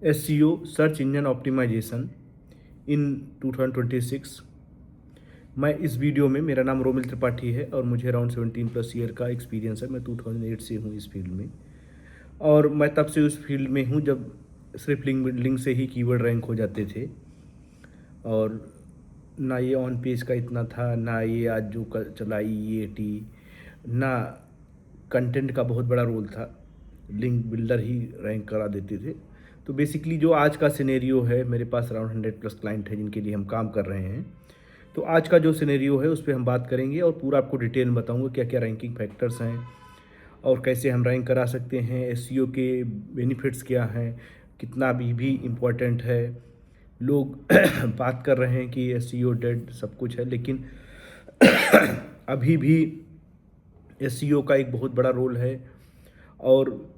SEO search engine optimisation इन 2026। मैं इस video में, मेरा नाम रोमिल त्रिपाठी है और मुझे अराउंड 17+ ईयर का एक्सपीरियंस है। मैं 2008 से हूँ इस फील्ड में और मैं तब से उस फील्ड में हूँ जब सिर्फ लिंक से ही कीवर्ड रैंक हो जाते थे और ना ये ऑन पेज का इतना था, ना ये आज जो चला EAT, ना कंटेंट का बहुत बड़ा रोल था। लिंक बिल्डर ही रैंक करा देते थे। तो बेसिकली जो आज का सिनेरियो है, मेरे पास अराउंड 100+ क्लाइंट है जिनके लिए हम काम कर रहे हैं। तो आज का जो सिनेरियो है उस पर हम बात करेंगे और पूरा आपको डिटेल में बताऊंगा क्या क्या रैंकिंग फैक्टर्स हैं और कैसे हम रैंक करा सकते हैं, SEO के बेनिफिट्स क्या हैं, कितना भी इम्पोर्टेंट है। लोग बात कर रहे हैं कि SEO डेड सब कुछ है, लेकिन अभी भी SEO का एक बहुत बड़ा रोल है और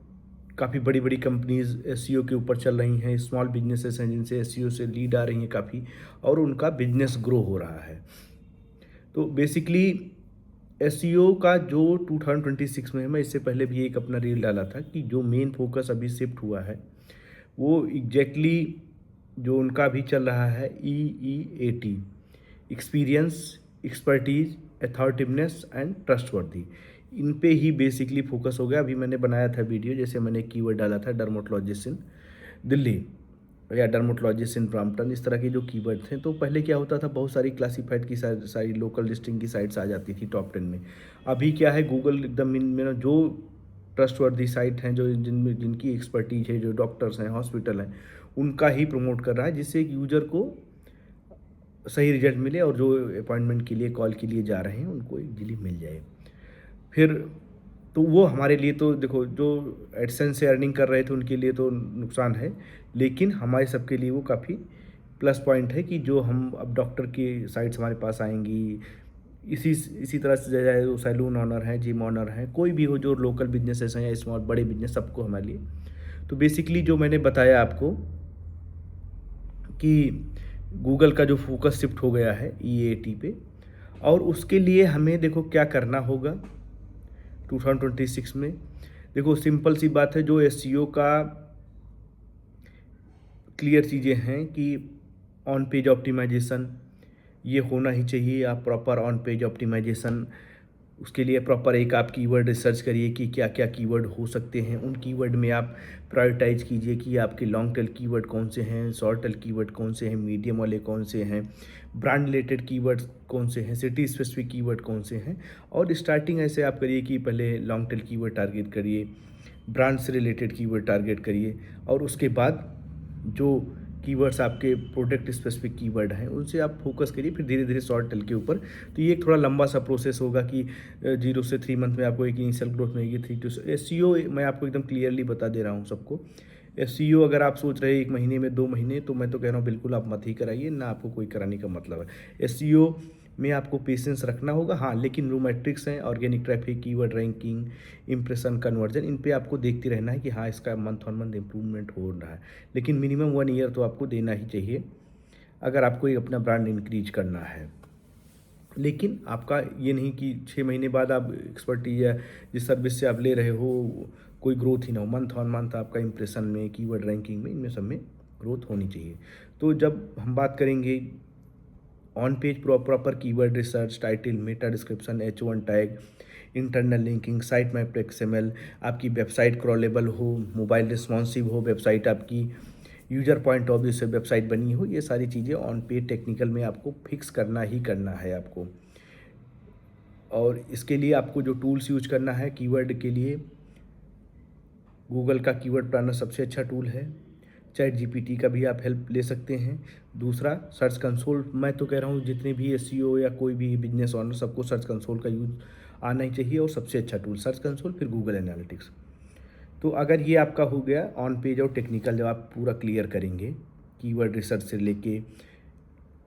काफ़ी बड़ी बड़ी कंपनीज SEO के ऊपर चल रही हैं। स्मॉल बिजनेसेस हैं जिनसे SEO से लीड आ रही हैं काफ़ी और उनका बिजनेस ग्रो हो रहा है। तो बेसिकली SEO का जो 2026 में है, मैं इससे पहले भी एक अपना रील डाला था कि जो मेन फोकस अभी शिफ्ट हुआ है वो एग्जैक्टली जो उनका भी चल रहा है EEAT, experience, expertise, authoritativeness and trustworthy. इन पे ही बेसिकली फोकस हो गया। अभी मैंने बनाया था वीडियो, जैसे मैंने कीवर्ड डाला था डर्मेटोलॉजिस्ट इन दिल्ली या डर्मेटोलॉजिस्ट इन ब्रॉम्पटन, इस तरह के जो कीवर्ड थे। तो पहले क्या होता था, बहुत सारी क्लासीफाइड की सारी लोकल लिस्टिंग की साइट्स आ जाती थी टॉप 10 में। अभी क्या है, गूगल एकदम में जो ट्रस्टवर्दी साइट हैं, जो जिनकी एक्सपर्टीज है, जो डॉक्टर्स हैं, हॉस्पिटल हैं, उनका ही प्रमोट कर रहा है, जिससे एक यूज़र को सही रिजल्ट मिले और जो अपॉइंटमेंट के लिए, कॉल के लिए जा रहे हैं, उनको इजीली मिल जाए। फिर तो वो हमारे लिए तो देखो, जो एडसेंस से अर्निंग कर रहे थे उनके लिए तो नुकसान है, लेकिन हमारे सबके लिए वो काफ़ी प्लस पॉइंट है कि जो हम अब डॉक्टर की साइट्स हमारे पास आएंगी। इसी तरह से चाहे वो सैलून ऑनर हैं, जिम ऑनर हैं, कोई भी हो, जो लोकल बिजनेसेस हैं या स्मॉल बड़े बिजनेस, सबको हमारे लिए। तो बेसिकली जो मैंने बताया आपको कि गूगल का जो फोकस शिफ्ट हो गया है EAT पे, और उसके लिए हमें देखो क्या करना होगा 2026 में। देखो सिंपल सी बात है, जो SEO का क्लियर चीज़ें हैं कि ऑन पेज ऑप्टिमाइजेशन ये होना ही चाहिए। आप प्रॉपर ऑन पेज ऑप्टिमाइजेशन, उसके लिए प्रॉपर एक आप कीवर्ड रिसर्च करिए कि क्या क्या कीवर्ड हो सकते हैं। उन कीवर्ड में आप प्रायोरिटाइज कीजिए कि आपके लॉन्ग टेल कीवर्ड कौन से हैं, शॉर्ट टेल कीवर्ड कौन से हैं, मीडियम वाले कौन से हैं, ब्रांड रिलेटेड कीवर्ड कौन से हैं, सिटी स्पेसिफिक कीवर्ड कौन से हैं। और स्टार्टिंग ऐसे आप करिए कि पहले लॉन्ग टेल कीवर्ड टारगेट करिए, ब्रांड से रिलेटेड कीवर्ड टारगेट करिए, और उसके बाद जो कीवर्ड्स आपके प्रोडक्ट स्पेसिफिक कीवर्ड हैं उनसे आप फोकस करिए, फिर धीरे धीरे शॉर्ट टेल के ऊपर। तो ये एक थोड़ा लंबा सा प्रोसेस होगा कि 0 से 3 मंथ में आपको एक इनिशियल ग्रोथ मिलेगी। 3 to SEO मैं आपको एकदम क्लियरली बता दे रहा हूँ सबको। SEO अगर आप सोच रहे हैं 1 महीने में, 2 महीने, तो मैं तो कह रहा हूँ बिल्कुल आप मत ही कराइए, ना आपको कोई कराने का मतलब है। SEO में आपको पेशेंस रखना होगा, हाँ, लेकिन जो मैट्रिक्स हैं, organic traffic, keyword ranking, impression, conversion, इन पे आपको देखते रहना है कि हाँ इसका मंथ ऑन मंथ इम्प्रूवमेंट हो रहा है। लेकिन मिनिमम 1 ईयर तो आपको देना ही चाहिए अगर आपको अपना ब्रांड इंक्रीज करना है। लेकिन आपका ये नहीं कि 6 महीने बाद आप एक्सपर्टीज या जिस सर्विस से आप ले रहे हो कोई ग्रोथ ही ना हो। मंथ ऑन मंथ आपका इंप्रेशन में, कीवर्ड रैंकिंग में, इनमें सब में ग्रोथ होनी चाहिए। तो जब हम बात करेंगे on page proper keyword research, title, Meta description, H1 tag, internal linking, site map XML, आपकी वेबसाइट क्रॉलेबल हो, मोबाइल रिस्पॉन्सिव हो, वेबसाइट आपकी यूजर पॉइंट ऑफ व्यू से वेबसाइट बनी हो, ये सारी चीज़ें ऑन पेज टेक्निकल में आपको फिक्स करना ही करना है आपको। और इसके लिए आपको जो टूल्स यूज करना है कीवर्ड के लिए, गूगल का कीवर्ड प्लानर सबसे अच्छा टूल है। ChatGPT का भी आप हेल्प ले सकते हैं। दूसरा, सर्च कंसोल। मैं तो कह रहा हूँ जितने भी SEO या कोई भी बिजनेस ऑनर, सबको सर्च कंसोल का यूज आना ही चाहिए, और सबसे अच्छा टूल सर्च कंसोल, फिर गूगल एनालिटिक्स। तो अगर ये आपका हो गया ऑन पेज और टेक्निकल, जब आप पूरा क्लियर करेंगे कीवर्ड रिसर्च से लेके,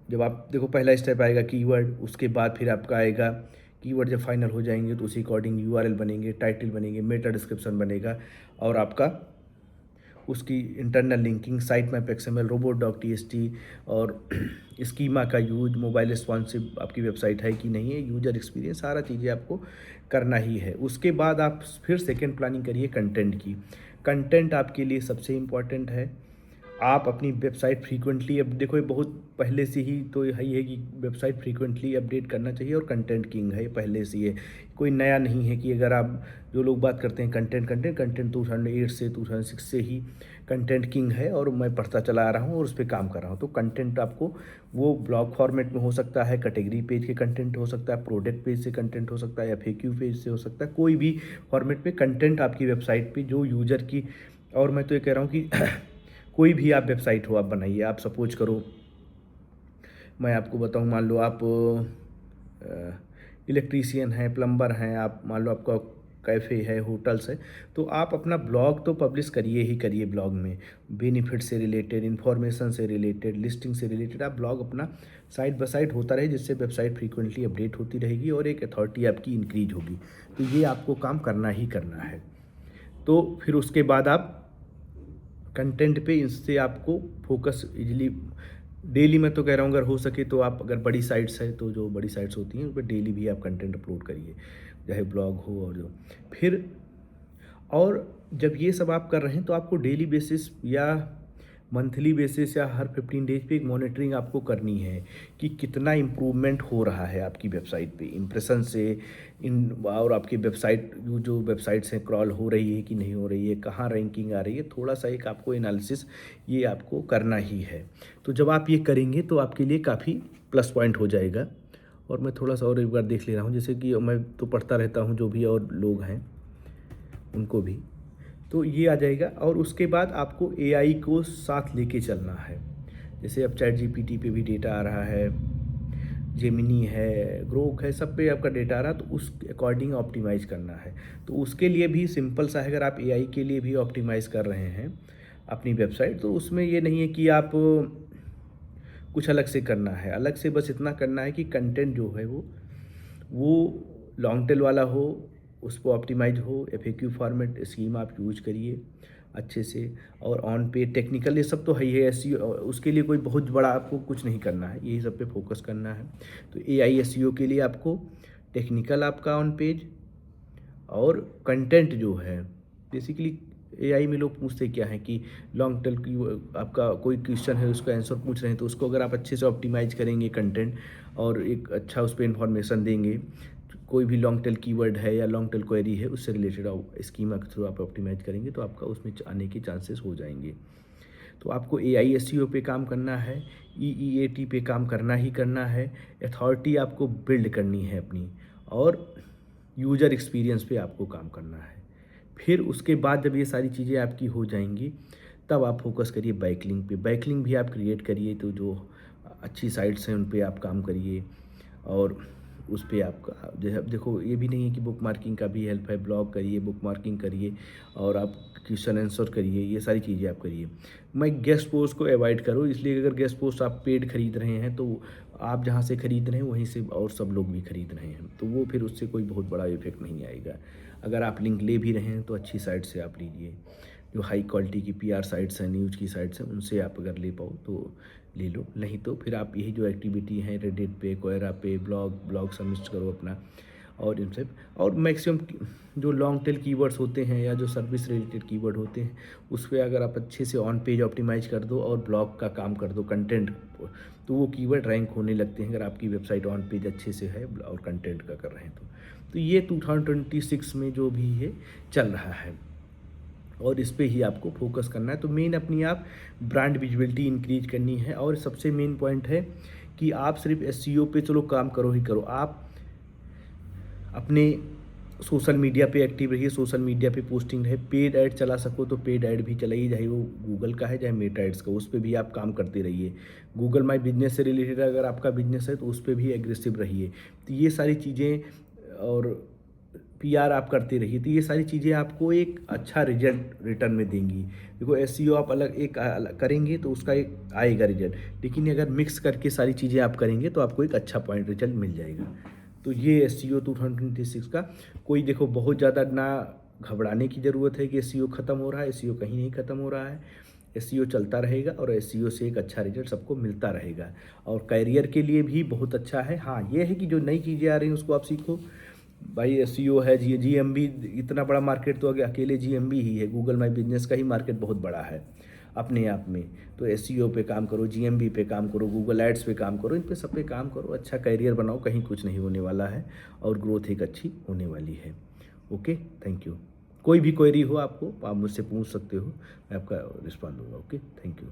जब आप देखो पहला स्टेप आएगा कीवर्ड, उसके बाद फिर आपका आएगा कीवर्ड, जब फाइनल हो जाएंगे तो उसी अकॉर्डिंग URL बनेंगे, टाइटल बनेंगे, मेटा डिस्क्रिप्शन बनेगा, और आपका उसकी internal linking, site map XML, robots.txt, और स्कीमा का यूज, मोबाइल रिस्पॉन्सिव आपकी वेबसाइट है कि नहीं है, यूजर एक्सपीरियंस, सारा चीज़ें आपको करना ही है। उसके बाद आप फिर सेकेंड प्लानिंग करिए कंटेंट की। कंटेंट आपके लिए सबसे इम्पॉर्टेंट है। आप अपनी वेबसाइट फ्रीक्वेंटली, अब देखो ये बहुत पहले से ही तो यही है कि वेबसाइट फ्रीक्वेंटली अपडेट करना चाहिए, और कंटेंट किंग है, ये पहले से ही है, कोई नया नहीं है कि अगर आप, जो लोग बात करते हैं कंटेंट कंटेंट कंटेंट 2008 से 2006 से ही कंटेंट किंग है, और मैं पढ़ता चला आ रहा हूँ और उस पर काम कर रहा हूँ। तो कंटेंट आपको वो ब्लॉग फॉर्मेट में हो सकता है, कैटेगरी पेज के कंटेंट हो सकता है, प्रोडक्ट पेज से कंटेंट हो सकता है, या FAQ पेज से हो सकता है, कोई भी फॉर्मेट पे कंटेंट आपकी वेबसाइट पे जो यूजर की। और मैं तो ये कह रहा हूँ कि कोई भी आप वेबसाइट हो आप बनाइए। आप सपोज करो, मैं आपको बताऊं, मान लो आप इलेक्ट्रीशियन हैं, प्लम्बर हैं, आप मान लो आपका कैफ़े है, होटल्स है, तो आप अपना ब्लॉग तो पब्लिश करिए ही करिए। ब्लॉग में बेनिफिट से रिलेटेड, इन्फॉर्मेशन से रिलेटेड, लिस्टिंग से रिलेटेड आप ब्लॉग अपना साइड बाय साइड होता रहे, जिससे वेबसाइट फ्रीक्वेंटली अपडेट होती रहेगी और एक अथॉरिटी आपकी इंक्रीज होगी। तो ये आपको काम करना ही करना है। तो फिर उसके बाद आप कंटेंट पे, इससे आपको फोकस इजीली डेली, मैं तो कह रहा हूँ अगर हो सके तो आप, अगर बड़ी साइट्स है तो जो बड़ी साइट्स होती हैं उस पर डेली भी आप कंटेंट अपलोड करिए, चाहे ब्लॉग हो और जो फिर। और जब ये सब आप कर रहे हैं तो आपको डेली बेसिस या मंथली बेसिस या हर 15 डेज पे एक मॉनिटरिंग आपको करनी है कि कितना इम्प्रूवमेंट हो रहा है आपकी वेबसाइट पे, इम्प्रेशन से इन, और आपकी वेबसाइट जो वेबसाइट्स हैं क्रॉल हो रही है कि नहीं हो रही है, कहाँ रैंकिंग आ रही है, थोड़ा सा एक आपको एनालिसिस ये आपको करना ही है। तो जब आप ये करेंगे तो आपके लिए काफ़ी प्लस पॉइंट हो जाएगा। और मैं थोड़ा सा और एक बार देख ले रहा हूँ, जैसे कि मैं तो पढ़ता रहता हूँ जो भी और लोग हैं उनको भी, तो ये आ जाएगा। और उसके बाद आपको AI को साथ लेके चलना है। जैसे अब ChatGPT पे भी डेटा आ रहा है, जेमिनी है, ग्रोक है, सब पे आपका डेटा आ रहा है, तो उस अकॉर्डिंग ऑप्टिमाइज़ करना है। तो उसके लिए भी सिंपल सा है, अगर आप AI के लिए भी ऑप्टिमाइज़ कर रहे हैं अपनी वेबसाइट, तो उसमें ये नहीं है कि आप कुछ अलग से करना है। अलग से बस इतना करना है कि कंटेंट जो है वो लॉन्ग टेल वाला हो, उस पर ऑप्टिमाइज हो, FAQ फॉर्मेट स्कीम आप यूज करिए अच्छे से, और ऑन पे टेक्निकल ये सब तो है ही है। SEO उसके लिए कोई बहुत बड़ा आपको कुछ नहीं करना है, यही सब पे फोकस करना है। तो AI SEO के लिए आपको टेक्निकल आपका ऑन पेज और कंटेंट जो है, बेसिकली AI में लोग पूछते क्या है कि लॉन्ग टेल की, आपका कोई क्वेश्चन है उसका आंसर पूछ रहे हैं, तो उसको अगर आप अच्छे से ऑप्टिमाइज करेंगे कंटेंट और एक अच्छा उस पर इन्फॉर्मेशन देंगे, कोई भी लॉन्ग टेल कीवर्ड है या लॉन्ग टेल क्वेरी है उससे रिलेटेड स्कीमा के थ्रू आप ऑप्टिमाइज करेंगे, तो आपका उसमें आने के चांसेस हो जाएंगे। तो आपको AI SEO पे काम करना है, EEAT पे काम करना ही करना है, अथॉरिटी आपको बिल्ड करनी है अपनी, और यूज़र एक्सपीरियंस पे आपको काम करना है। फिर उसके बाद जब ये सारी चीज़ें आपकी हो जाएंगी, तब आप फोकस करिए बैकलिंक पे। बैकलिंक भी आप क्रिएट करिए, तो जो अच्छी साइट्स हैं उन पे आप काम करिए, और उस पे आपका जो देखो, ये भी नहीं है कि बुक मार्किंग का भी हेल्प है, ब्लॉग करिए, बुक मार्किंग करिए, और आप क्वेश्चन आंसर करिए, ये सारी चीज़ें आप करिए। मैं गेस्ट पोस्ट को अवॉइड करूँ, इसलिए अगर गेस्ट पोस्ट आप पेड खरीद रहे हैं तो आप जहाँ से खरीद रहे हैं वहीं से और सब लोग भी खरीद रहे हैं, तो वो फिर उससे कोई बहुत बड़ा इफेक्ट नहीं आएगा। अगर आप लिंक ले भी रहे हैं तो अच्छी साइट से आप लीजिए, जो हाई क्वालिटी की PR साइट्स हैं, न्यूज़ की साइट्स हैं, उनसे आप अगर ले पाओ तो ले लो, नहीं तो फिर आप यही जो एक्टिविटी हैं रेडिट पे, कोयरा पे, ब्लॉग सबमिट करो अपना, और इनसे। और मैक्सिमम जो लॉन्ग टेल कीवर्ड्स होते हैं या जो सर्विस रिलेटेड कीवर्ड होते हैं, उस पर अगर आप अच्छे से ऑन पेज ऑप्टिमाइज कर दो और ब्लॉग का काम कर दो कंटेंट, तो वो कीवर्ड रैंक होने लगते हैं, अगर आपकी वेबसाइट ऑन पेज अच्छे से है और कंटेंट का कर रहे हैं तो ये 2026 में जो भी है चल रहा है, और इस पे ही आपको फोकस करना है। तो मेन अपनी आप ब्रांड विजिबिलिटी इंक्रीज करनी है, और सबसे मेन पॉइंट है कि आप सिर्फ SEO पे चलो काम करो ही करो, आप अपने सोशल मीडिया पे एक्टिव रहिए, सोशल मीडिया पे पोस्टिंग है, पेड ऐड चला सको तो पेड ऐड भी चलाइए, चाहे वो गूगल का है चाहे मेटा एड्स का, उस पर भी आप काम करते रहिए। गूगल माई बिजनेस से रिलेटेड अगर आपका बिजनेस है तो उस पर भी एग्रेसिव रहिए। तो ये सारी चीज़ें, और PR आप करते रहिए, तो ये सारी चीज़ें आपको एक अच्छा रिजल्ट रिटर्न में देंगी। देखो SEO आप अलग करेंगे तो उसका एक आएगा रिजल्ट, लेकिन अगर मिक्स करके सारी चीज़ें आप करेंगे तो आपको एक अच्छा पॉइंट रिजल्ट मिल जाएगा। तो ये SEO 2026 का कोई, देखो बहुत ज़्यादा ना घबराने की ज़रूरत है कि SEO ख़त्म हो रहा है, SEO कहीं नहीं ख़त्म हो रहा है, SEO चलता रहेगा, और SEO से एक अच्छा रिजल्ट सबको मिलता रहेगा, और करियर के लिए भी बहुत अच्छा है। हाँ, ये है कि जो नई चीज़ें आ रही हैं उसको आप सीखो। भाई SEO है, GMB, इतना बड़ा मार्केट तो अकेले GMB ही है, गूगल माई बिजनेस का ही मार्केट बहुत बड़ा है। अपने आप में। तो एसईओ पे काम करो, जीएमबी पे काम करो, गूगल एड्स पे काम करो, इन पे सब पे काम करो, अच्छा करियर बनाओ, कहीं कुछ नहीं होने वाला है और ग्रोथ एक अच्छी होने वाली है। Okay, thank you. कोई भी क्वेरी हो आपको, आप मुझसे पूछ सकते हो, मैं आपका रिस्पॉन्ड दूंगा। Okay, thank you.